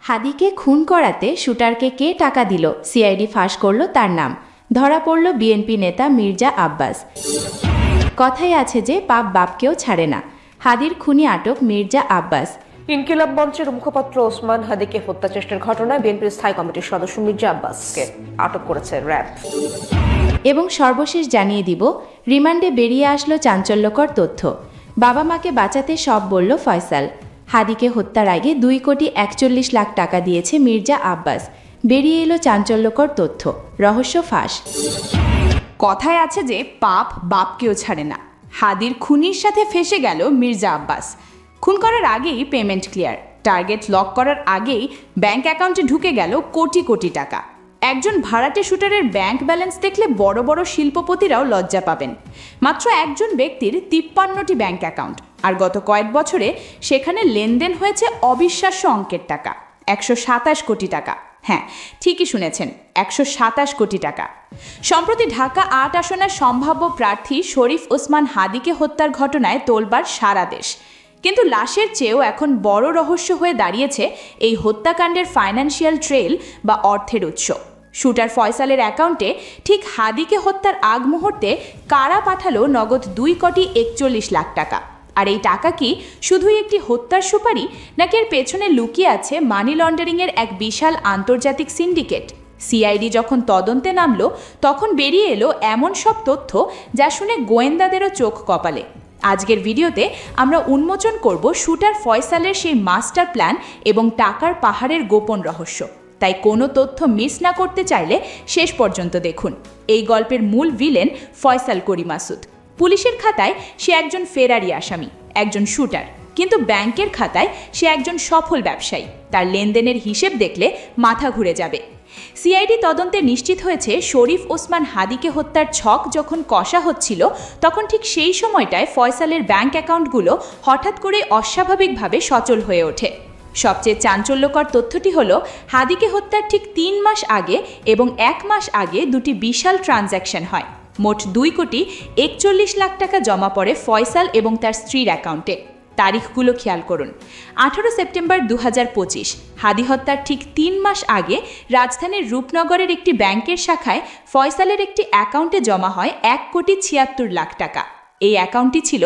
হাদিকে খুন করাতে শুটারকে কে টাকা দিল, সিআইডি ফাঁস করল তার নাম। ধরা পড়ল বিএনপি নেতা মির্জা আব্বাস। কথাই আছে যে পাপ বাপকেও ছাড়ে না। হাদির খুনি আটক মির্জা আব্বাস। ইনকিলাব মঞ্চের মুখপাত্র ওসমান হাদিকে হত্যা চেষ্টার ঘটনায় বিএনপির স্থায়ী কমিটির সদস্য মির্জা আব্বাসকে আটক করেছে র্যাব। এবং সর্বশেষ জানিয়ে দিব, রিমান্ডে বেরিয়ে আসলো চাঞ্চল্যকর তথ্য। বাবা মাকে বাঁচাতে সব বলল ফয়সাল। হাদিকে হত্যার আগে 2,41,00,000 টাকা দিয়েছে মির্জা আব্বাস। বেরিয়ে এলো চাঞ্চল্যকর তথ্য, রহস্য ফাঁস। কথায় আছে যে পাপ বাপকেও ছাড়ে না। হাদির খুনির সাথে ফেসে গেল মির্জা আব্বাস। খুন করার আগেই পেমেন্ট ক্লিয়ার, টার্গেট লক করার আগেই ব্যাংক অ্যাকাউন্টে ঢুকে গেল কোটি কোটি টাকা। একজন ভাড়াটে শুটারের ব্যাংক ব্যালেন্স দেখলে বড় বড় শিল্পপতিরাও লজ্জা পাবেন। মাত্র একজন ব্যক্তির 53টি ব্যাংক অ্যাকাউন্ট, আর গত কয়েক বছরে সেখানে লেনদেন হয়েছে অবিশ্বাস্য অঙ্কের টাকা, 127 কোটি টাকা। হ্যাঁ, ঠিকই শুনেছেন, 127 কোটি টাকা। সম্প্রতি ঢাকা 8 আসনের সম্ভাব্য প্রার্থী শরীফ ওসমান হাদিকে হত্যার ঘটনায় তোলবার সারা দেশ। কিন্তু লাশের চেয়েও এখন বড় রহস্য হয়ে দাঁড়িয়েছে এই হত্যাকাণ্ডের ফাইন্যান্সিয়াল ট্রেল বা অর্থের উৎস। শুটার ফয়সালের অ্যাকাউন্টে ঠিক হাদিকে হত্যার আগ মুহূর্তে কারা পাঠালো নগদ 2,41,00,000 টাকা। আর এই টাকা কি শুধুই একটি হত্যার সুপারি, নাকি এর পেছনে লুকিয়ে আছে মানি লন্ডারিংয়ের এক বিশাল আন্তর্জাতিক সিন্ডিকেট? সিআইডি যখন তদন্তে নামলো তখন বেরিয়ে এলো এমন সব তথ্য যা শুনে গোয়েন্দাদেরও চোখ কপালে। আজকের ভিডিওতে আমরা উন্মোচন করব শুটার ফয়সালের সেই মাস্টার প্ল্যান এবং টাকার পাহাড়ের গোপন রহস্য। তাই কোনো তথ্য মিস না করতে চাইলে শেষ পর্যন্ত দেখুন। এই গল্পের মূল ভিলেন ফয়সাল করিম মাসুদ। পুলিশের খাতায় সে একজন ফেরারি আসামি, একজন শুটার, কিন্তু ব্যাংকের খাতায় সে একজন সফল ব্যবসায়ী। তার লেনদেনের হিসেব দেখলে মাথা ঘুরে যাবে। সিআইডি তদন্তে নিশ্চিত হয়েছে শরীফ ওসমান হাদিকে হত্যার ছক যখন কষা হচ্ছিল, তখন ঠিক সেই সময়টায় ফয়সালের ব্যাংক অ্যাকাউন্টগুলো হঠাৎ করে অস্বাভাবিকভাবে সচল হয়ে ওঠে। সবচেয়ে চাঞ্চল্যকর তথ্যটি হলো, হাদিকে হত্যার ঠিক 3 মাস আগে এবং 1 মাস আগে দুটি বিশাল ট্রানজ্যাকশন হয়। মোট 2,41,00,000 টাকা জমা পড়ে ফয়সাল এবং তার স্ত্রীর অ্যাকাউন্টে। তারিখগুলো খেয়াল করুন। 18 সেপ্টেম্বর 2025, হাদি হত্যার ঠিক 3 মাস আগে রাজধানীর রূপনগরের একটি ব্যাংকের শাখায় ফয়সালের একটি অ্যাকাউন্টে জমা হয় 1,76,00,000 টাকা। এই অ্যাকাউন্টটি ছিল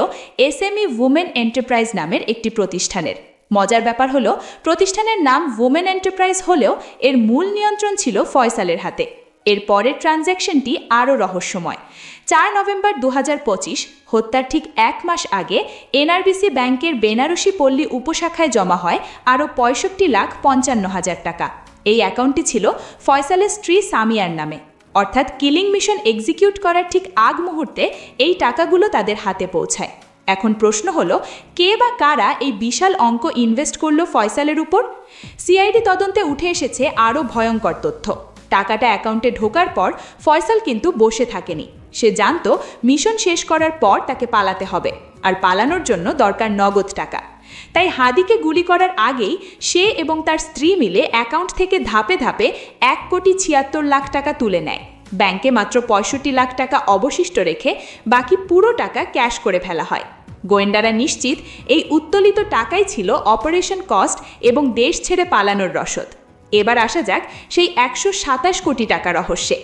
এসএমই উমেন এন্টারপ্রাইজ নামের একটি প্রতিষ্ঠানের। মজার ব্যাপার হলো, প্রতিষ্ঠানের নাম উমেন এন্টারপ্রাইজ হলেও এর মূল নিয়ন্ত্রণ ছিল ফয়সালের হাতে। এর পরের ট্রানজ্যাকশনটি আরও রহস্যময়। 4 নভেম্বর 2025, হত্যার ঠিক 1 মাস আগে এনআরবিসি ব্যাংকের বেনারসি পল্লী উপশাখায় জমা হয় আরও 65,55,000 টাকা। এই অ্যাকাউন্টটি ছিল ফয়সালের স্ত্রী সামিয়ার নামে। অর্থাৎ কিলিং মিশন এক্সিকিউট করার ঠিক আগ মুহূর্তে এই টাকাগুলো তাদের হাতে পৌঁছায়। এখন প্রশ্ন হলো, কে বা কারা এই বিশাল অঙ্ক ইনভেস্ট করলো ফয়সালের উপর? সিআইডি তদন্তে উঠে এসেছে আরও ভয়ঙ্কর তথ্য। টাকাটা অ্যাকাউন্টে ঢোকার পর ফয়সাল কিন্তু বসে থাকেনি। সে জানতো মিশন শেষ করার পর তাকে পালাতে হবে, আর পালানোর জন্য দরকার নগদ টাকা। তাই হাদিকে গুলি করার আগেই সে এবং তার স্ত্রী মিলে অ্যাকাউন্ট থেকে ধাপে ধাপে 1,76,00,000 টাকা তুলে নেয়। ব্যাংকে মাত্র 65,00,000 টাকা অবশিষ্ট রেখে বাকি পুরো টাকা ক্যাশ করে ফেলা হয়। গোয়েন্দারা নিশ্চিত এই উত্তোলিত টাকাই ছিল অপারেশন কস্ট এবং দেশ ছেড়ে পালানোর রসদ। এবার আসা যাক সেই 127 কোটি টাকা রহস্যে।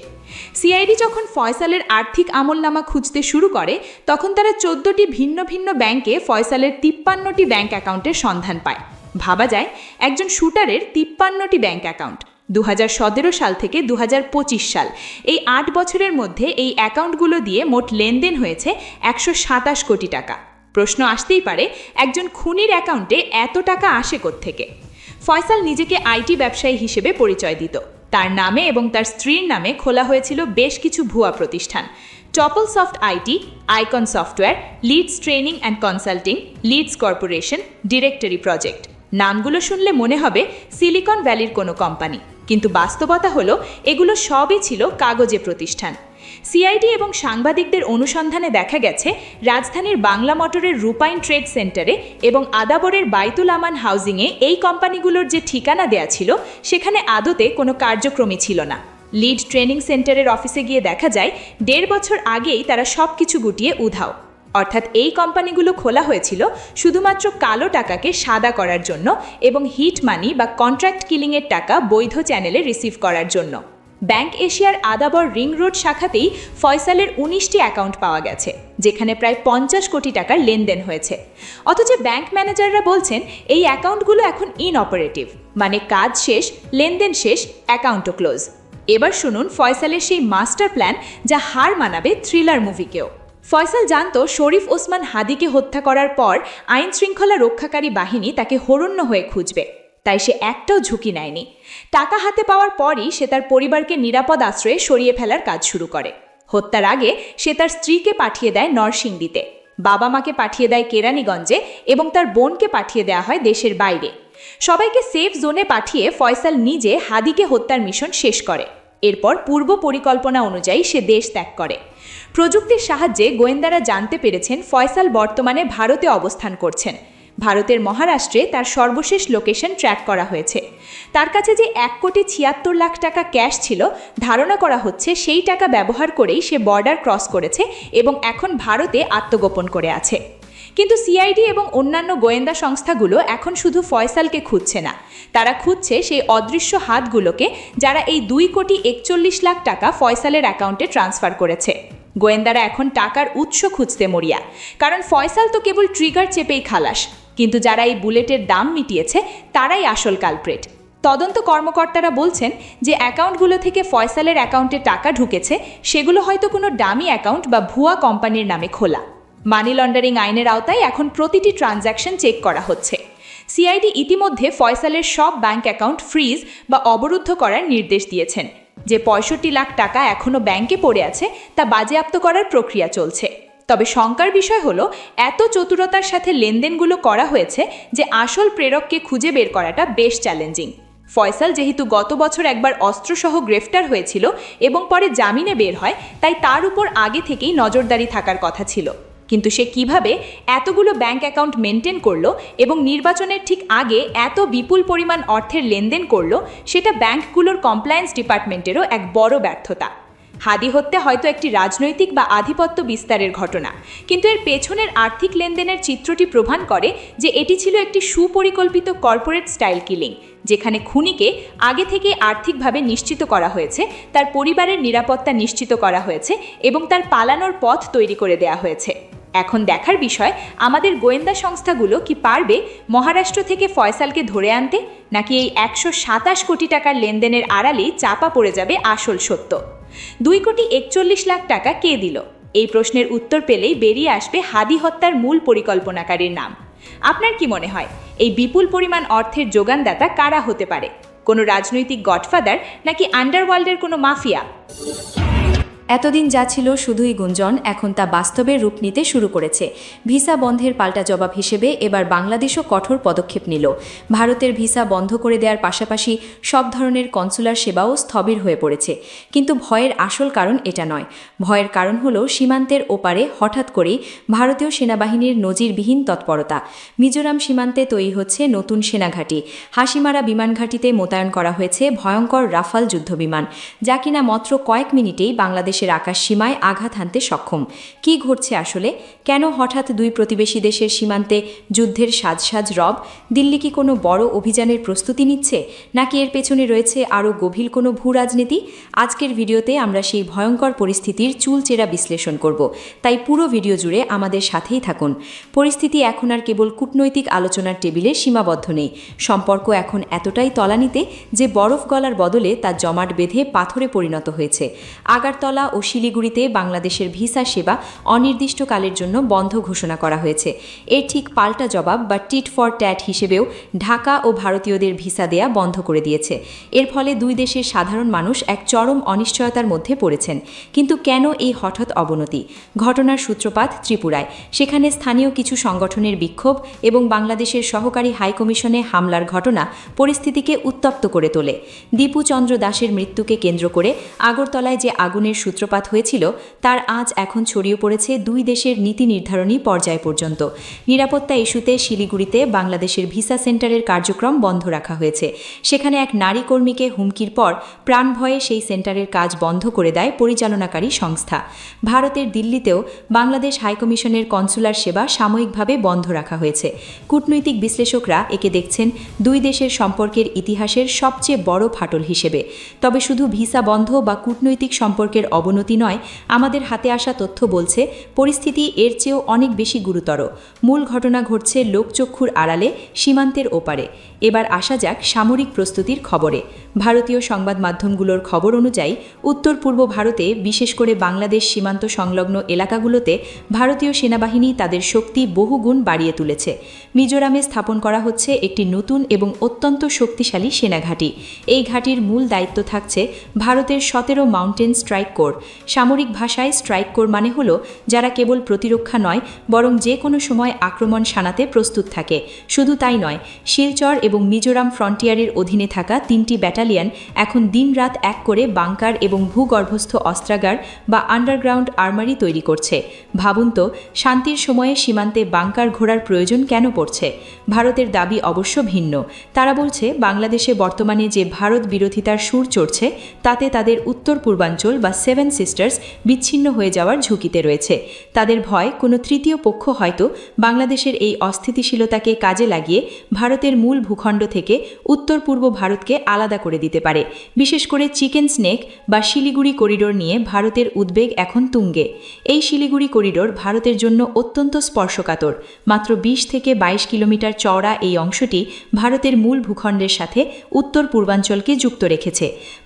সিআইডি যখন ফয়সালের আর্থিক আমলনামা খুঁজতে শুরু করে, তখন তারা 14টি ভিন্ন ভিন্ন ব্যাংকে ফয়সালের 53টি ব্যাংক অ্যাকাউন্টের সন্ধান পায়। ভাবা যায়, একজন শুটারের 53টি ব্যাংক অ্যাকাউন্ট। 2017 সাল থেকে 2025 সাল, এই 8 বছরের মধ্যে এই অ্যাকাউন্টগুলো দিয়ে মোট লেনদেন হয়েছে 127 কোটি টাকা। প্রশ্ন আসতেই পারে, একজন খুনির অ্যাকাউন্টে এত টাকা আসে কোত্থেকে? ফয়সাল নিজেকে আইটি ব্যবসায়ী হিসেবে পরিচয় দিত। তার নামে এবং তার স্ত্রীর নামে খোলা হয়েছিল বেশ কিছু ভুয়া প্রতিষ্ঠান: টপল soft IT, Icon software, Leads training and consulting, Leads corporation, directory project. নামগুলো শুনলে মনে হবে সিলিকন ভ্যালির কোনো কোম্পানি, কিন্তু বাস্তবতা হলো এগুলো সবই ছিল কাগজে প্রতিষ্ঠান। সিআইডি এবং সাংবাদিকদের অনুসন্ধানে দেখা গেছে, রাজধানীর বাংলা মোটরের রূপাইন ট্রেড সেন্টারে এবং আদাবরের বাইতুল আমান হাউজিংয়ে এই কোম্পানিগুলোর যে ঠিকানা দেয়া ছিল, সেখানে আদতে কোনো কার্যক্রমই ছিল না। লিড ট্রেনিং সেন্টারের অফিসে গিয়ে দেখা যায় 1.5 বছর আগেই তারা সব কিছু গুটিয়ে উধাও। অর্থাৎ এই কোম্পানিগুলো খোলা হয়েছিল শুধুমাত্র কালো টাকাকে সাদা করার জন্য এবং হিট মানি বা কন্ট্রাক্ট কিলিংয়ের টাকা বৈধ চ্যানেলে রিসিভ করার জন্য। ব্যাংক এশিয়ার আদাবর রিং রোড শাখাতেই ফয়সালের 19টি অ্যাকাউন্ট পাওয়া গেছে, যেখানে প্রায় 50 কোটি টাকার লেনদেন হয়েছে। অথচ ব্যাংক ম্যানেজাররা বলছেন এই অ্যাকাউন্টগুলো এখন ইনঅপারেটিভ, মানে কাজ শেষ, লেনদেন শেষ, অ্যাকাউন্টও ক্লোজ। এবার শুনুন ফয়সালের সেই মাস্টার প্ল্যান যা হার মানাবে থ্রিলার মুভিকেও। ফয়সাল জানতো শরীফ ওসমান হাদিকে হত্যা করার পর আইন শৃঙ্খলা রক্ষাকারী বাহিনী তাকে হরণ্য হয়ে খুঁজবে, তাই সে একটাও ঝুঁকি নেয়নি। টাকা হাতে পাওয়ার পরই সে তার পরিবারকে নিরাপদ আশ্রয়ে সরিয়ে ফেলার কাজ শুরু করে। হত্যার আগে সে তার স্ত্রীকে পাঠিয়ে দেয় নরসিংদীতে, বাবা মাকে পাঠিয়ে দেয় কেরানীগঞ্জে এবং তার বোনকে পাঠিয়ে দেওয়া হয় দেশের বাইরে। সবাইকে সেফ জোনে পাঠিয়ে ফয়সাল নিজে হাদিকে হত্যার মিশন শেষ করে। এরপর পূর্ব পরিকল্পনা অনুযায়ী সে দেশ ত্যাগ করে। প্রযুক্তির সাহায্যে গোয়েন্দারা জানতে পেরেছেন ফয়সাল বর্তমানে ভারতে অবস্থান করছেন। ভারতের মহারাষ্ট্রে তার সর্বশেষ লোকেশন ট্র্যাক করা হয়েছে। তার কাছে যে 1,76,00,000 টাকা ক্যাশ ছিল, ধারণা করা হচ্ছে সেই টাকা ব্যবহার করেই সে বর্ডার ক্রস করেছে এবং এখন ভারতে আত্মগোপন করে আছে। কিন্তু সিআইডি এবং অন্যান্য গোয়েন্দা সংস্থাগুলো এখন শুধু ফয়সালকে খুঁজছে না, তারা খুঁজছে সেই অদৃশ্য হাতগুলোকে যারা এই 2,41,00,000 টাকা ফয়সালের অ্যাকাউন্টে ট্রান্সফার করেছে। গোয়েন্দারা এখন টাকার উৎস খুঁজতে মরিয়া, কারণ ফয়সাল তো কেবল ট্রিগার চেপেই খালাস, কিন্তু যারা এই বুলেটের দাম মিটিয়েছে তারাই আসল কালপ্রেট। তদন্ত কর্মকর্তারা বলছেন যে অ্যাকাউন্টগুলো থেকে ফয়সালের অ্যাকাউন্টে টাকা ঢুকেছে সেগুলো হয়তো কোনো ডামি অ্যাকাউন্ট বা ভুয়া কোম্পানির নামে খোলা। মানি লন্ডারিং আইনের আওতায় এখন প্রতিটি ট্রানজ্যাকশন চেক করা হচ্ছে। সিআইডি ইতিমধ্যে ফয়সালের সব ব্যাংক অ্যাকাউন্ট ফ্রিজ বা অবরুদ্ধ করার নির্দেশ দিয়েছেন। যে 65 লাখ টাকা এখনও ব্যাংকে পড়ে আছে তা বাজেয়াপ্ত করার প্রক্রিয়া চলছে। তবে শঙ্কার বিষয় হলো এত চতুরতার সাথে লেনদেনগুলো করা হয়েছে যে আসল প্রেরককে খুঁজে বের করাটা বেশ চ্যালেঞ্জিং। ফয়সাল যেহেতু গত বছর একবার অস্ত্রসহ গ্রেফতার হয়েছিল এবং পরে জামিনে বের হয়, তাই তার উপর আগে থেকেই নজরদারি থাকার কথা ছিল। কিন্তু সে কিভাবে এতগুলো ব্যাংক অ্যাকাউন্ট মেনটেন করলো এবং নির্বাচনের ঠিক আগে এত বিপুল পরিমাণ অর্থের লেনদেন করলো, সেটা ব্যাংকগুলোর কমপ্লায়েন্স ডিপার্টমেন্টেরও এক বড় ব্যর্থতা। হাদি হত্যা হয়তো একটি রাজনৈতিক বা আধিপত্য বিস্তারের ঘটনা, কিন্তু এর পেছনের আর্থিক লেনদেনের চিত্রটি প্রমাণ করে যে এটি ছিল একটি সুপরিকল্পিত কর্পোরেট স্টাইল কিলিং, যেখানে খুনিকে আগে থেকে আর্থিকভাবে নিশ্চিত করা হয়েছে, তার পরিবারের নিরাপত্তা নিশ্চিত করা হয়েছে এবং তার পালানোর পথ তৈরি করে দেওয়া হয়েছে। এখন দেখার বিষয় আমাদের গোয়েন্দা সংস্থাগুলো কি পারবে মহারাষ্ট্র থেকে ফয়সালকে ধরে আনতে, নাকি এই 127 কোটি টাকার লেনদেনের আড়ালেই চাপা পড়ে যাবে আসল সত্য। 2,41,00,000 টাকা কে দিল? এই প্রশ্নের উত্তর পেলেই বেরিয়ে আসবে হাদি হত্যার মূল পরিকল্পনাকারীর নাম। আপনার কি মনে হয় এই বিপুল পরিমাণ অর্থের যোগানদাতা কারা হতে পারে? কোনো রাজনৈতিক গডফাদার নাকি আন্ডারওয়ার্ল্ডের কোনো মাফিয়া? এতদিন যা ছিল শুধুই গুঞ্জন, এখন তা বাস্তবে রূপ নিতে শুরু করেছে। ভিসা বন্ধের পাল্টা জবাব হিসেবে এবার বাংলাদেশও কঠোর পদক্ষেপ নিল। ভারতের ভিসা বন্ধ করে দেওয়ার পাশাপাশি সব ধরনের কনসুলার সেবাও স্থবির হয়ে পড়েছে। কিন্তু ভয়ের আসল কারণ এটা নয়। ভয়ের কারণ হলো সীমান্তের ওপারে হঠাৎ করেই ভারতীয় সেনাবাহিনীর নজিরবিহীন তৎপরতা। মিজোরাম সীমান্তে তৈরি হচ্ছে নতুন সেনাঘাঁটি। হাসিমারা বিমানঘাঁটিতে মোতায়েন করা হয়েছে ভয়ঙ্কর রাফাল যুদ্ধবিমান, যা কিনা মাত্র কয়েক মিনিটেই বাংলাদেশের আকাশ সীমায় আঘাত হানতে সক্ষম। কি ঘটছে আসলে? কেন হঠাৎ দুই প্রতিবেশী দেশের সীমান্তে যুদ্ধের সাজ রব? দিল্লি কি কোনো বড় অভিযানের প্রস্তুতি নিচ্ছে, নাকি এর পেছনে রয়েছে আরও গভীর কোনো ভূ রাজনীতি? আজকের ভিডিওতে আমরা সেই ভয়ঙ্কর পরিস্থিতির চুলচেরা বিশ্লেষণ করব, তাই পুরো ভিডিও জুড়ে আমাদের সাথেই থাকুন। পরিস্থিতি এখন আর কেবল কূটনৈতিক আলোচনার টেবিলে সীমাবদ্ধ নেই। সম্পর্ক এখন এতটাই তলানিতে যে বরফ গলার বদলে তা জমাট বেঁধে পাথরে পরিণত হয়েছে। আগারতলা ও শিলিগুড়িতে বাংলাদেশের ভিসা সেবা অনির্দিষ্টকালের জন্য বন্ধ ঘোষণা করা হয়েছে। এর ঠিক পাল্টা জবাব বা টিট ফর ট্যাট হিসেবেও ঢাকা ও ভারতীয়দের ভিসা দেয়া বন্ধ করে দিয়েছে। এর ফলে দুই দেশের সাধারণ মানুষ এক চরম অনিশ্চয়তার মধ্যে পড়েছেন। কিন্তু কেন এই হঠাৎ অবনতি? ঘটনার সূত্রপাত ত্রিপুরায়। সেখানে স্থানীয় কিছু সংগঠনের বিক্ষোভ এবং বাংলাদেশের সহকারী হাইকমিশনে হামলার ঘটনা পরিস্থিতিকে উত্তপ্ত করে তোলে। দীপু চন্দ্র দাসের মৃত্যুকে কেন্দ্র করে আগরতলায় যে আগুনের সূত্রপাত সূত্রপাত হয়েছিল তার আঁচ এখন ছড়িয়ে পড়েছে দুই দেশের নীতি নির্ধারণী পর্যায় পর্যন্ত। নিরাপত্তা ইস্যুতে শিলিগুড়িতে বাংলাদেশের ভিসা সেন্টারের কার্যক্রম বন্ধ রাখা হয়েছে। সেখানে এক নারী কর্মীকে হুমকির পর প্রাণভয়ে সেই সেন্টারের কাজ বন্ধ করে দেয় পরিচালনাকারী সংস্থা। ভারতের দিল্লিতেও বাংলাদেশ হাইকমিশনের কনসুলার সেবা সাময়িকভাবে বন্ধ রাখা হয়েছে। কূটনৈতিক বিশ্লেষকরা একে দেখছেন দুই দেশের সম্পর্কের ইতিহাসের সবচেয়ে বড় ফাটল হিসেবে। তবে শুধু ভিসা বন্ধ বা কূটনৈতিক সম্পর্কের অবনতি নয়, আমাদের হাতে আসা তথ্য বলছে পরিস্থিতি এর চেয়েও অনেক বেশি গুরুতর। মূল ঘটনা ঘটছে লোকচক্ষুর আড়ালে, সীমান্তের ওপারে। এবার আসা যাক সামরিক প্রস্তুতির খবরে। ভারতীয় সংবাদ মাধ্যমগুলোর খবর অনুযায়ী উত্তর পূর্ব ভারতে, বিশেষ করে বাংলাদেশ সীমান্ত সংলগ্ন এলাকাগুলোতে ভারতীয় সেনাবাহিনী তাদের শক্তি বহুগুণ বাড়িয়ে তুলেছে। মিজোরামে স্থাপন করা হচ্ছে একটি নতুন এবং অত্যন্ত শক্তিশালী সেনাঘাঁটি। এই ঘাঁটির মূল দায়িত্ব থাকছে ভারতের 17 মাউন্টেন স্ট্রাইক কোর। সামরিক ভাষায় স্ট্রাইক কোর মানে হল যারা কেবল প্রতিরক্ষা নয়, বরং যে কোনো সময় আক্রমণ শানাতে প্রস্তুত থাকে। শুধু তাই নয়, শিলচর এবং মিজোরাম ফ্রন্টিয়ারের অধীনে থাকা 3টি ব্যাটালিয়ন এখন দিনরাত এক করে বাংকার এবং ভূগর্ভস্থ অস্ত্রাগার বা আন্ডারগ্রাউন্ড আর্মারি তৈরি করছে। ভাবুন তো, শান্তির সময়ে সীমান্তে বাংকার ঘোরার প্রয়োজন কেন পড়ছে? ভারতের দাবি অবশ্য ভিন্ন। তারা বলছে বাংলাদেশে বর্তমানে যে ভারত বিরোধিতার সুর চড়ছে তাতে তাদের উত্তর পূর্বাঞ্চল বা 7 সিস্টার্স বিচ্ছিন্ন হয়ে যাওয়ার ঝুঁকিতে রয়েছে। তাদের ভয় কোনো তৃতীয় পক্ষ হয়তো বাংলাদেশের এই অস্থিতিশীলতাকে কাজে লাগিয়ে ভারতের মূল ভূখণ্ড থেকে উত্তর পূর্ব ভারতকে আলাদা করে দিতে পারে। বিশেষ করে চিকেন স্নেক বা শিলিগুড়ি করিডোর নিয়ে ভারতের উদ্বেগ এখন তুঙ্গে। এই শিলিগুড়ি করিডোর ভারতের জন্য অত্যন্ত স্পর্শকাতর। মাত্র 20 থেকে 22 কিলোমিটার চওড়া এই অংশটি ভারতের মূল ভূখণ্ডের সাথে উত্তর পূর্বাঞ্চলকে যুক্ত রেখেছে।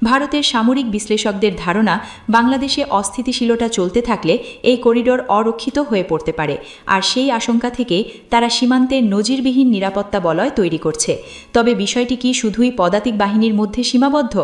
ভারতের সামরিক বিশ্লেষকদের ধারণা, বাংলাদেশে অস্থিতিশীলতা চলতে থাকলে এই করিডোর অরক্ষিত হয়ে পড়তে পারে। আর সেই আশঙ্কা থেকে তারা সীমান্তে নজিরবিহীন নিরাপত্তা বলয় তৈরি করছে। তবে বিষয়টি কি শুধুই পদাতিক বাহিনীর মধ্যে সীমাবদ্ধ?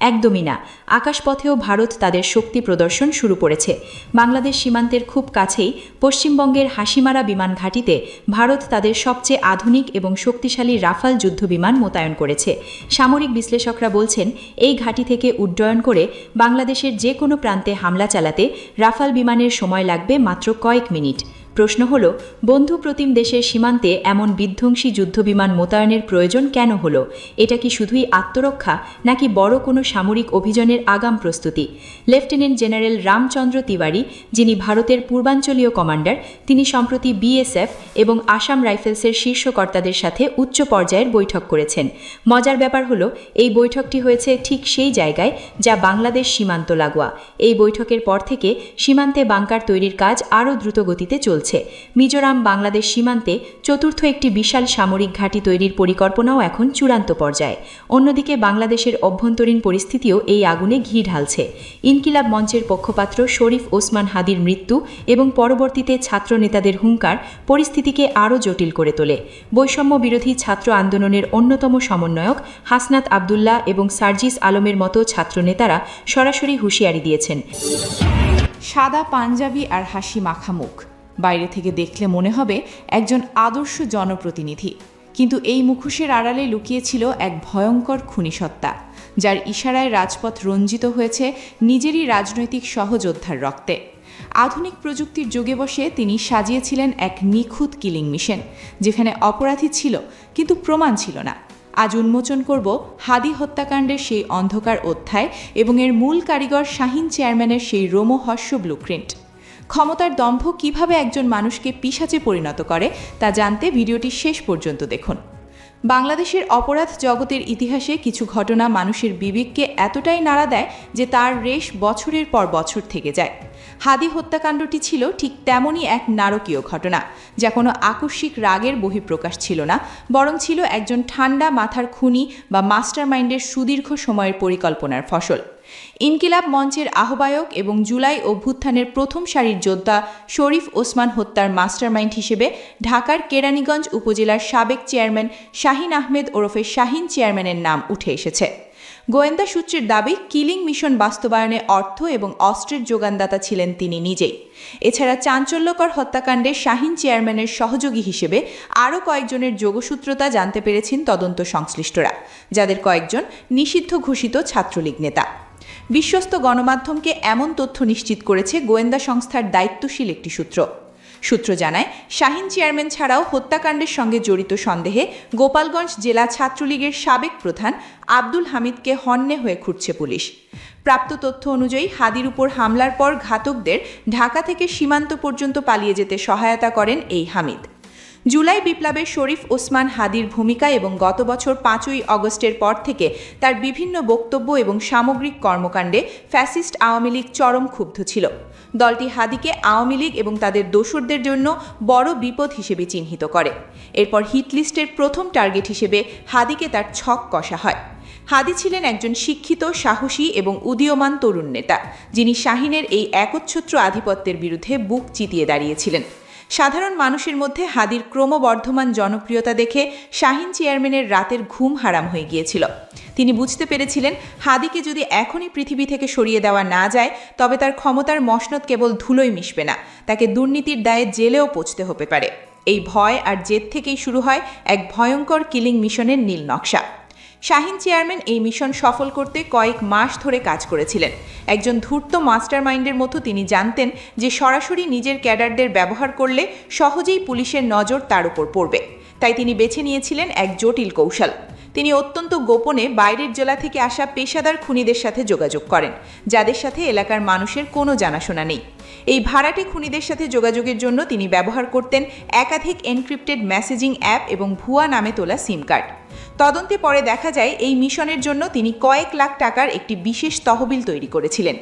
একদমই না। আকাশপথেও ভারত তাদের শক্তি প্রদর্শন শুরু করেছে। বাংলাদেশ সীমান্তের খুব কাছেই পশ্চিমবঙ্গের হাসিমারা বিমান ঘাঁটিতে ভারত তাদের সবচেয়ে আধুনিক এবং শক্তিশালী রাফাল যুদ্ধবিমান মোতায়েন করেছে। সামরিক বিশ্লেষকরা বলছেন এই ঘাঁটি থেকে উড্ডয়ন করে বাংলাদেশের যে কোনো প্রান্তে হামলা চালাতে রাফাল বিমানের সময় লাগবে মাত্র কয়েক মিনিট। প্রশ্ন হল, বন্ধু প্রতিম দেশের সীমান্তে এমন বিধ্বংসী যুদ্ধবিমান মোতায়েনের প্রয়োজন কেন হলো? এটা কি শুধুই আত্মরক্ষা, নাকি বড় কোনো সামরিক অভিযানের আগাম প্রস্তুতি? লেফটেন্যান্ট জেনারেল রামচন্দ্র তিওয়ারি, যিনি ভারতের পূর্বাঞ্চলীয় কমান্ডার, তিনি সম্প্রতি বিএসএফ এবং আসাম রাইফেলসের শীর্ষ কর্তাদের সাথে উচ্চ পর্যায়ের বৈঠক করেছেন। মজার ব্যাপার হলো, এই বৈঠকটি হয়েছে ঠিক সেই জায়গায় যা বাংলাদেশ সীমান্ত লাগোয়া। এই বৈঠকের পর থেকে সীমান্তে বাংকার তৈরির কাজ আরও দ্রুত গতিতে চলছে। মিজোরাম বাংলাদেশ সীমান্তে চতুর্থ একটি বিশাল সামরিক ঘাঁটি তৈরির পরিকল্পনাও এখন চূড়ান্ত পর্যায়ে। অন্যদিকে বাংলাদেশের অভ্যন্তরীণ পরিস্থিতিও এই আগুনে ঘি ঢালছে। ইনকিলাব মঞ্চের পক্ষপাত্র শরীফ ওসমান হাদির মৃত্যু এবং পরবর্তীতে ছাত্র নেতাদের হুঙ্কার পরিস্থিতিকে আরও জটিল করে তোলে। বৈষম্য বিরোধী ছাত্র আন্দোলনের অন্যতম সমন্বয়ক হাসনাত আবদুল্লাহ এবং সার্জিস আলমের মতো ছাত্র নেতারা সরাসরি হুঁশিয়ারি দিয়েছেন। সাদা পাঞ্জাবি আর হাসি মাখা মুখ, বাইরে থেকে দেখলে মনে হবে একজন আদর্শ জনপ্রতিনিধি, কিন্তু এই মুখোশের আড়ালে লুকিয়েছিল এক ভয়ঙ্কর খুনি সত্তা, যার ইশারায় রাজপথ রঞ্জিত হয়েছে নিজেরই রাজনৈতিক সহযোদ্ধার রক্তে। আধুনিক প্রযুক্তির যুগে বসে তিনি সাজিয়েছিলেন এক নিখুঁত কিলিং মিশন, যেখানে অপরাধী ছিল কিন্তু প্রমাণ ছিল না। আজ উন্মোচন করব হাদি হত্যাকাণ্ডের সেই অন্ধকার অধ্যায় এবং এর মূল কারিগর শাহিন চেয়ারম্যানের সেই রোমহর্ষ ব্লুপ্রিন্ট। ক্ষমতার দম্ভ কিভাবে একজন মানুষকে পিশাচে পরিণত করে তা জানতে ভিডিওটি শেষ পর্যন্ত দেখুন। বাংলাদেশের অপরাধ জগতের ইতিহাসে কিছু ঘটনা মানুষের বিবেককে এতটাই নাড়া দেয় যে তার রেশ বছরের পর বছর থেকে যায়। হাদি হত্যাকাণ্ডটি ছিল ঠিক তেমনই এক নারকীয় ঘটনা, যা কোনো আকস্মিক রাগের বহিঃপ্রকাশ ছিল না, বরং ছিল একজন ঠান্ডা মাথার খুনি বা মাস্টারমাইন্ডের সুদীর্ঘ সময়ের পরিকল্পনার ফসল। ইনকিলাব মঞ্চের আহ্বায়ক এবং জুলাই অভ্যুত্থানের প্রথম সারির যোদ্ধা শরীফ ওসমান হত্যার মাস্টারমাইন্ড হিসেবে ঢাকার কেরানীগঞ্জ উপজেলার সাবেক চেয়ারম্যান শাহিন আহমেদ ওরফে শাহিন চেয়ারম্যানের নাম উঠে এসেছে। গোয়েন্দা সূত্রের দাবি, কিলিং মিশন বাস্তবায়নে অর্থ এবং অস্ত্রের যোগানদাতা ছিলেন তিনি নিজেই। এছাড়া চাঞ্চল্যকর হত্যাকাণ্ডে শাহিন চেয়ারম্যানের সহযোগী হিসেবে আরও কয়েকজনের যোগসূত্রতা জানতে পেরেছেন তদন্ত সংশ্লিষ্টরা, যাদের কয়েকজন নিষিদ্ধ ঘোষিত ছাত্রলীগ নেতা। বিশ্বস্ত গণমাধ্যমকে এমন তথ্য নিশ্চিত করেছে গোয়েন্দা সংস্থার দায়িত্বশীল একটি সূত্র জানায়, শাহীন চেয়ারম্যান ছাড়াও হত্যাকাণ্ডের সঙ্গে জড়িত সন্দেহে গোপালগঞ্জ জেলা ছাত্রলীগের সাবেক প্রধান আব্দুল হামিদকে হন্যে হয়ে খুঁজছে পুলিশ। প্রাপ্ত তথ্য অনুযায়ী হাদির উপর হামলার পর ঘাতকদের ঢাকা থেকে সীমান্ত পর্যন্ত পালিয়ে যেতে সহায়তা করেন এই হামিদ। জুলাই বিপ্লবে শরীফ ওসমান হাদির ভূমিকা এবং গত বছর 5ই অগস্টের পর থেকে তার বিভিন্ন বক্তব্য এবং সামগ্রিক কর্মকাণ্ডে ফ্যাসিস্ট আওয়ামী লীগ চরম ক্ষুব্ধ ছিল। দলটি হাদিকে আওয়ামী লীগ এবং তাদের দোসরদের জন্য বড় বিপদ হিসেবে চিহ্নিত করে। এরপর হিটলিস্টের প্রথম টার্গেট হিসেবে হাদিকে তার ছক কষা হয়। হাদি ছিলেন একজন শিক্ষিত, সাহসী এবং উদীয়মান তরুণ নেতা, যিনি শাহীনের এই একচ্ছত্র আধিপত্যের বিরুদ্ধে বুক চিতিয়ে দাঁড়িয়েছিলেন। সাধারণ মানুষের মধ্যে হাদির ক্রমবর্ধমান জনপ্রিয়তা দেখে শাহীন চেয়ারম্যানের রাতের ঘুম হারাম হয়ে গিয়েছিল। তিনি বুঝতে পেরেছিলেন, হাদিকে যদি এখনই পৃথিবী থেকে সরিয়ে দেওয়া না যায় তবে তার ক্ষমতার মসনদ কেবল ধুলোয় মিশবে না, তাকে দুর্নীতির দায়ে জেলেও পৌঁছতে হতে পারে। এই ভয় আর জেদ থেকেই শুরু হয় এক ভয়ঙ্কর কিলিং মিশনের নীল নকশা। শাহীন চেয়ারম্যান এই মিশন সফল করতে কয়েক মাস ধরে কাজ করেছিলেন। একজন ধূর্ত মাস্টারমাইন্ডের মতো তিনি জানতেন যে সরাসরি নিজের ক্যাডারদের ব্যবহার করলে সহজেই পুলিশের নজর তার উপর পড়বে। তাই তিনি বেছে নিয়েছিলেন এক জটিল কৌশল। তিনি অত্যন্ত গোপনে বাইরের জেলা থেকে আসা পেশাদার খুনিদের সাথে যোগাযোগ করেন, যাদের সাথে এলাকার মানুষের কোনো জানাশোনা নেই। এই ভাড়াটে খুনিদের সাথে যোগাযোগের জন্য তিনি ব্যবহার করতেন একাধিক এনক্রিপ্টেড মেসেজিং অ্যাপ এবং ভুয়া নামে তোলা সিম কার্ড। তদন্তে পরে দেখা যায়, এই মিশনের জন্য তিনি কয়েক লাখ টাকার একটি বিশেষ তহবিল তৈরি করেছিলেন।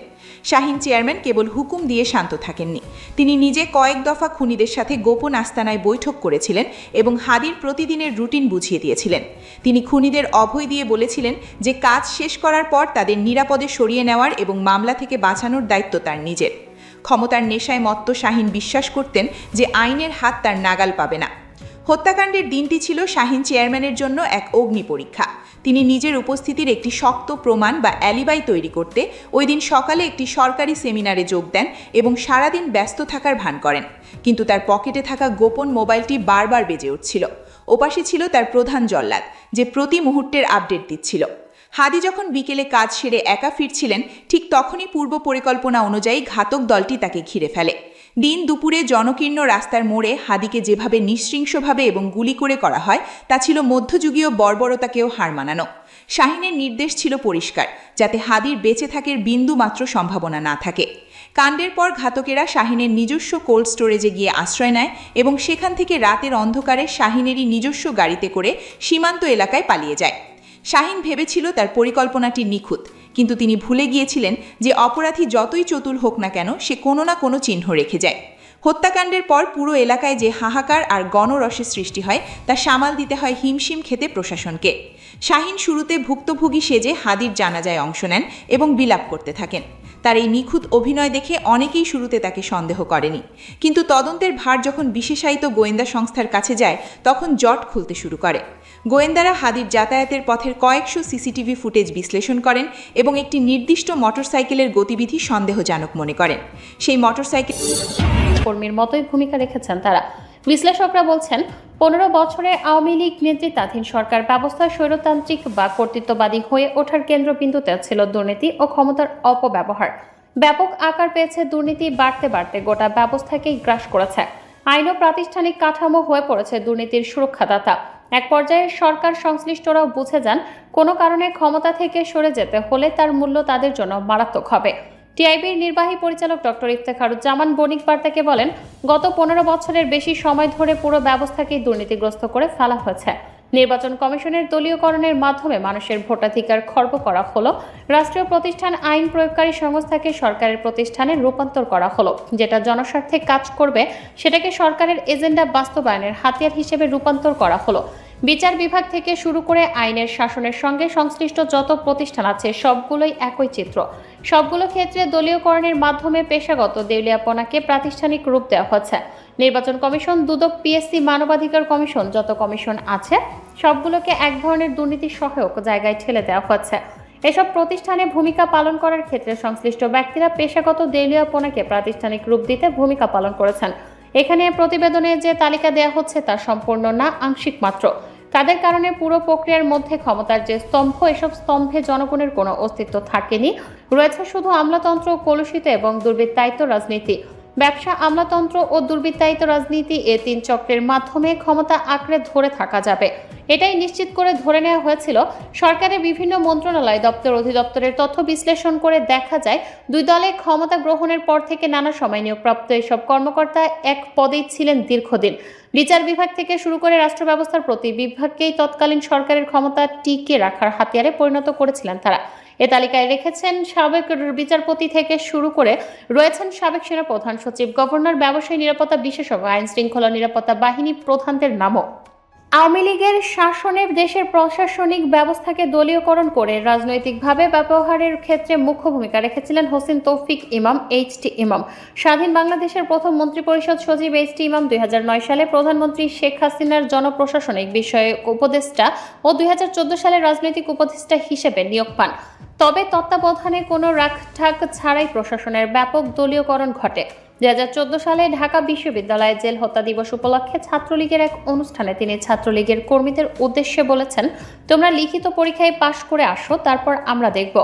শাহীন চেয়ারম্যান কেবল হুকুম দিয়ে শান্ত থাকেননি, তিনি নিজে কয়েক দফা খুনিদের সাথে গোপন আস্তানায় বৈঠক করেছিলেন এবং হাদির প্রতিদিনের রুটিন বুঝিয়ে দিয়েছিলেন। তিনি খুনিদের অভয় দিয়ে বলেছিলেন যে কাজ শেষ করার পর তাদের নিরাপদে সরিয়ে নেওয়ার এবং মামলা থেকে বাঁচানোর দায়িত্ব তার নিজের। ক্ষমতার নেশায় মত্ত শাহীন বিশ্বাস করতেন যে আইনের হাত তার নাগাল পাবে না। হত্যাকাণ্ডের দিনটি ছিল শাহীন চেয়ারম্যানের জন্য এক অগ্নি পরীক্ষা। তিনি নিজের উপস্থিতির একটি শক্ত প্রমাণ বা অ্যালিবাই তৈরি করতে ওই দিন সকালে একটি সরকারি সেমিনারে যোগ দেন এবং সারাদিন ব্যস্ত থাকার ভান করেন। কিন্তু তার পকেটে থাকা গোপন মোবাইলটি বারবার বেজে উঠছিল। ওপাশে ছিল তার প্রধান জল্লাদ, যে প্রতি মুহূর্তের আপডেট দিচ্ছিল। হাদি যখন বিকেলে কাজ সেরে একা ফিরছিলেন, ঠিক তখনই পূর্ব পরিকল্পনা অনুযায়ী ঘাতক দলটি তাকে ঘিরে ফেলে। দিন দুপুরে জনকীর্ণ রাস্তার মোড়ে হাদিকে যেভাবে নৃশংসভাবে এবং গুলি করে করা হয় তা ছিল মধ্যযুগীয় বর্বরতাকেও হার মানানো। শাহীনের নির্দেশ ছিল পরিষ্কার, যাতে হাদির বেঁচে থাকার বিন্দু মাত্র সম্ভাবনা না থাকে। কাণ্ডের পর ঘাতকেরা শাহীনের নিজস্ব কোল্ড স্টোরেজে গিয়ে আশ্রয় নেয় এবং সেখান থেকে রাতের অন্ধকারে শাহীনেরই নিজস্ব গাড়িতে করে সীমান্ত এলাকায় পালিয়ে যায়। শাহীন ভেবেছিল তার পরিকল্পনাটি নিখুঁত, কিন্তু তিনি ভুলে গিয়েছিলেন যে অপরাধী যতই চতুর হোক না কেন, সে কোনো না কোনো চিহ্ন রেখে যায়। হত্যাকাণ্ডের পর পুরো এলাকায় যে হাহাকার আর গণরসের সৃষ্টি হয় তা সামাল দিতে হয় হিমশিম খেতে প্রশাসনকে। শাহীন শুরুতে ভুক্তভোগী সেজে হাদির জানাজায় অংশ নেন এবং বিলাপ করতে থাকেন। তার এই নিখুঁত অভিনয় দেখে অনেকেই শুরুতে তাকে সন্দেহ করেনি, কিন্তু তদন্তের ভার যখন বিশেষায়িত গোয়েন্দা সংস্থার কাছে যায় তখন জট খুলতে শুরু করে। গোয়েন্দারা হাদির যাতায়াতের পথের কয়েকশো সিসিটিভি ফুটেজ বিশ্লেষণ করেন এবং একটি নির্দিষ্ট মোটরসাইকেলের গতিবিধি সন্দেহজনক মনে করেন। সেই মোটরসাইকেল কর্মীর মতোই ভূমিকা রেখেছেন তারা। বিশ্লেষকরা বলছেন, 15 বছরে আওয়ামী লীগ নেতৃত্বাধীন সরকার ব্যবস্থায় স্বৈরতান্ত্রিক বা কর্তৃত্ববাদী হয়ে ওঠার কেন্দ্রবিন্দুতে ছিল দুর্নীতি ও ক্ষমতার অপব্যবহার। ব্যাপক আকার পেয়েছে দুর্নীতি, বাড়তে বাড়তে গোটা ব্যবস্থাকেই গ্রাস করেছে। আইন ও প্রাতিষ্ঠানিক কাঠামো হয়ে পড়েছে দুর্নীতির সুরক্ষাদাতা। এক পর্যায়ে সরকার সংশ্লিষ্টরাও বুঝে যান, কোনো কারণে ক্ষমতা থেকে সরে যেতে হলে তার মূল্য তাদের জন্য মারাত্মক হবে। টিআইবির নির্বাহী পরিচালক ডক্টর ইফতেখারুজ্জামান বণিক বার্তাকে বলেন, গত 15 বছরের বেশি সময় ধরে পুরো ব্যবস্থাকেই দুর্নীতিগ্রস্ত করে ফেলা হয়েছে। নির্বাচন কমিশনের দলীয়করণের মাধ্যমে মানুষের ভোটাধিকার খর্ব করা হলো। রাষ্ট্রীয় প্রতিষ্ঠান আইন প্রয়োগকারী সংস্থাকে সরকারের প্রতিষ্ঠানে রূপান্তর করা হলো। যেটা জনস্বার্থে কাজ করবে সেটাকে সরকারের এজেন্ডা বাস্তবায়নের হাতিয়ার হিসেবে রূপান্তর করা হলো। বিচার বিভাগ থেকে শুরু করে আইনের শাসনের সঙ্গে সংশ্লিষ্ট যত প্রতিষ্ঠান আছে সবগুলোই একই চিত্র। সবগুলো ক্ষেত্রে দলীয়করণের মাধ্যমে পেশাগত দেউলিয়াপনাকে প্রাতিষ্ঠানিক রূপ দেওয়া হচ্ছে। নির্বাচন কমিশন, দুদক, পিএসসি, মানবাধিকার কমিশন, যত কমিশন আছে সবগুলোকে এক ধরনের দুর্নীতি সহায়ক জায়গায় ঠেলে দেওয়া হচ্ছে। এসব প্রতিষ্ঠানে ভূমিকা পালন করার ক্ষেত্রে সংশ্লিষ্ট ব্যক্তিরা পেশাগত দেউলিয়াপনাকে প্রাতিষ্ঠানিক রূপ দিতে ভূমিকা পালন করেছেন। এখানে প্রতিবেদনে যে তালিকা দেওয়া হচ্ছে তা সম্পূর্ণ না, আংশিক মাত্র। তাদের কারণে পুরো প্রক্রিয়ার মধ্যে ক্ষমতার যে স্তম্ভ, এসব স্তম্ভে জনগণের কোনো অস্তিত্ব থাকেনি। রয়েছে শুধু আমলাতন্ত্র, কলুষিত এবং দুর্বৃত্তায়িত রাজনীতি। ব্যবসা, আমলাতন্ত্র ও দুর্বৃত্তায়িত রাজনীতি, এ তিন চক্রের মাধ্যমে ক্ষমতা আঁকড়ে ধরে থাকা যাবে, এটাই নিশ্চিত করে ধরে নেওয়া হয়েছিল। সরকারের বিভিন্ন মন্ত্রণালয়, দপ্তর, অধিদপ্তরের তথ্য বিশ্লেষণ করে দেখা যায়, দুই দলে ক্ষমতা গ্রহণের পর থেকে নানা সময় নিয়োগপ্রাপ্ত এসব কর্মকর্তা এক পদেই ছিলেন দীর্ঘদিন। বিচার বিভাগ থেকে শুরু করে রাষ্ট্র ব্যবস্থার প্রতি বিভাগকেই তৎকালীন সরকারের ক্ষমতা টিকিয়ে রাখার হাতিয়ারে পরিণত করেছিলেন তারা। এ তালিকায় রেখেছেন সাবেক বিচারপতি থেকে শুরু করে রয়েছেন সাবেক সেনাপ্রধান, সচিব, গভর্নর, ব্যবসায়ী নিরাপত্তা বিশেষজ্ঞ, আইন শৃঙ্খলা নিরাপত্তা বাহিনী প্রধানদের নামও। আওয়ামী লীগের শাসনে দেশের প্রশাসনিক ব্যবস্থাকে দলীয়করণ করে রাজনৈতিকভাবে ব্যবহারের ক্ষেত্রে মুখ্য ভূমিকা রেখেছিলেন হোসেন তৌফিক ইমাম, এইচ.টি. ইমাম। স্বাধীন বাংলাদেশের প্রথম মন্ত্রিপরিষদ সচিব এইচ.টি. ইমাম 2009 সালে প্রধানমন্ত্রী শেখ হাসিনার জনপ্রশাসনিক বিষয়ে উপদেষ্টা ও 2014 সালে রাজনৈতিক উপদেষ্টা হিসেবে নিয়োগ পান। তবে তত্ত্বাবধানে কোনো রাখঢাক ছাড়াই প্রশাসনের ব্যাপক দলীয়করণ ঘটে। 2014 সালে ঢাকা বিশ্ববিদ্যালয়ে জেল হত্যা দিবস উপলক্ষে ছাত্রলীগের এক অনুষ্ঠানে তিনি ছাত্রলীগের কর্মীদের উদ্দেশ্যে বলেছেন, তোমরা লিখিত পরীক্ষায় পাশ করে আসো, তারপর আমরা দেখব।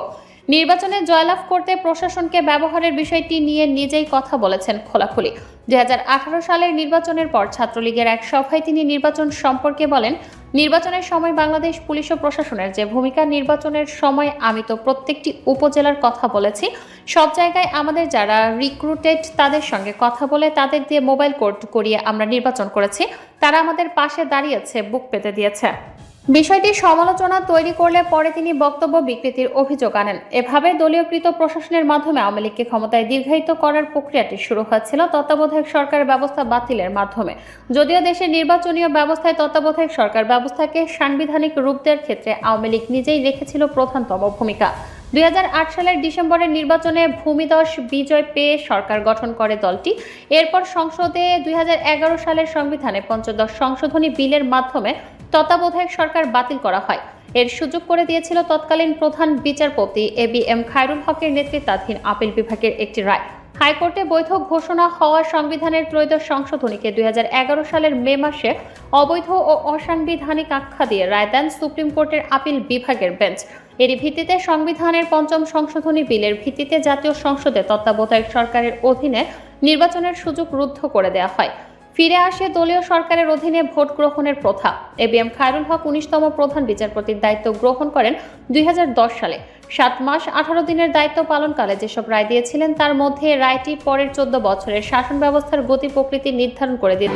নির্বাচনে জয়লাভ করতে প্রশাসনকে ব্যবহারের বিষয়টি নিয়ে নিজেই কথা বলেছেন খোলাখুলি। 2018 সালের নির্বাচনের পর ছাত্রলীগের এক সভায় তিনি নির্বাচন সম্পর্কে বলেন, নির্বাচনের সময় বাংলাদেশ পুলিশ ও প্রশাসনের যে ভূমিকা, নির্বাচনের সময় আমি তো প্রত্যেকটি উপজেলার কথা বলেছি, সব জায়গায় আমাদের যারা রিক্রুটেড তাদের সঙ্গে কথা বলে তাদের দিয়ে মোবাইল কোর্ট করিয়ে আমরা নির্বাচন করেছি, তারা আমাদের পাশে দাঁড়িয়েছে, বুক পেতে দিয়েছে। বিষয়টি সমালোচনা তৈরি করলে পরে তিনি বক্তব্য বিকৃতির অভিযোগ আনেন। এভাবে দলীয়কৃত প্রশাসনের মাধ্যমে আওয়ামী লীগকে ক্ষমতায় দীর্ঘায়িত করার প্রক্রিয়াটি শুরু হয়েছিল তত্ত্বাবধায়ক সরকার ব্যবস্থা বাতিলের মাধ্যমে। যদিও দেশের নির্বাচনীয় ব্যবস্থায় তত্ত্বাবধায়ক সরকার ব্যবস্থাকে সাংবিধানিক রূপ দেওয়ার ক্ষেত্রে আওয়ামী লীগ নিজেই রেখেছিল প্রধানতম ভূমিকা। 2008 সালের ডিসেম্বরের নির্বাচনে ভূমিধস বিজয় পেয়ে সরকার গঠন করে দলটি। এরপর সংসদে 2011 সালের সংবিধানে পঞ্চদশ সংশোধনী বিলের মাধ্যমে তত্ত্বাবধায়ক সরকার বাতিল করা হয়। এর সুযোগ করে দিয়েছিল তৎকালীন প্রধান বিচারপতি এ.বি.এম. খায়রুল হকের নেতৃত্বাধীন আপিল বিভাগের একটি রায়। হাইকোর্টে বৈধ ঘোষণা হওয়া সংবিধানের ত্রয়োদশ সংশোধনীকে 2011 সালের মে মাসে অবৈধ ও অসাংবিধানিক আখ্যা দিয়ে রায় দেন সুপ্রিম কোর্টের আপিল বিভাগের বেঞ্চ। এরই ভিত্তিতে সংবিধানের পঞ্চম সংশোধনী বিলের ভিত্তিতে জাতীয় সংসদে তত্ত্বাবধায়ক সরকারের অধীনে নির্বাচনের সুযোগ রুদ্ধ করে দেওয়া হয়। ফিরে আসে দলীয় সরকারের অধীনে ভোট গ্রহণের প্রথা। এ.বি.এম. খায়রুল হক 19তম প্রধান বিচারপতির দায়িত্ব গ্রহণ করেন 2010 সালে। 7 মাস 18 দিনের দায়িত্ব পালনকালে যেসব রায় দিয়েছিলেন তার মধ্যে রায়টি পরের 14 বছরের শাসন ব্যবস্থার গতি প্রকৃতি নির্ধারণ করে দিন।